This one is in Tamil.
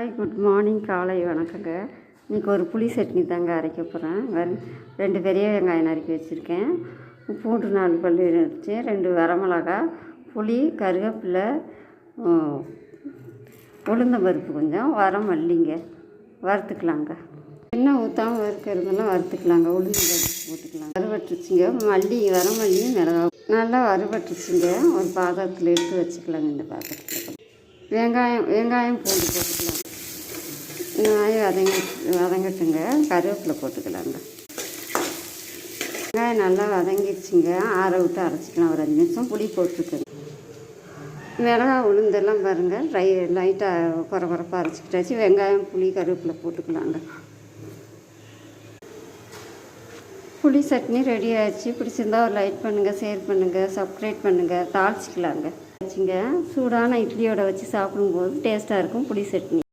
Hi, good morning. காலை வணக்கங்க. இன்றைக்கி ஒரு புளி சட்னி தாங்க அரைக்க போகிறேன். 2 பெரிய வெங்காயம் நறுக்கி வச்சுருக்கேன். பூண்டு 4 பல்லு வச்சு, 2 வரமிளகா, புளி, கருவேப்பிலை, உளுந்தம்பருப்பு கொஞ்சம், வரமல்லிங்க. வறுத்துக்கலாங்க. எண்ணெய் ஊற்றாமல் வறுக்கிறதெல்லாம் வறுத்துக்கலாங்க. உளுந்தம்பருப்பு போட்டுக்கலாம். வறுபட்டுருச்சுங்க. வரமல்லியும் மிளகா நல்லா வறுபட்டுருச்சுங்க. ஒரு பாத்திரத்தில் எடுத்து வச்சுக்கலாங்க. இந்த பாத்திரத்தில் வெங்காயம் பூண்டு போட்டுக்கலாம். வெங்காயம் வதங்கட்டுங்க. கருவேப்பிலை போட்டுக்கலாங்க. வெங்காயம் நல்லா வதங்கிடுச்சுங்க. ஆற விட்டு அரைச்சிக்கலாம். ஒரு 5 நிமிஷம் புளி போட்டுருக்குங்க. மிளகா உளுந்தெல்லாம் பாருங்கள், லைட்டாக குறப்பாக அரைச்சிக்கிட்டாச்சு. வெங்காயம், புளி, கருவேப்பிலை போட்டுக்கலாங்க. புளி சட்னி ரெடி ஆகிடுச்சு. பிடிச்சிருந்தா ஒரு லைக் பண்ணுங்கள், ஷேர் பண்ணுங்கள், சப்ஸ்கிரைப் பண்ணுங்கள். தாளிச்சிக்கலாங்க. வச்சுங்க, சூடான இட்லியோட வச்சு சாப்பிடும்போது டேஸ்ட்டாக இருக்கும் புளி சட்னி.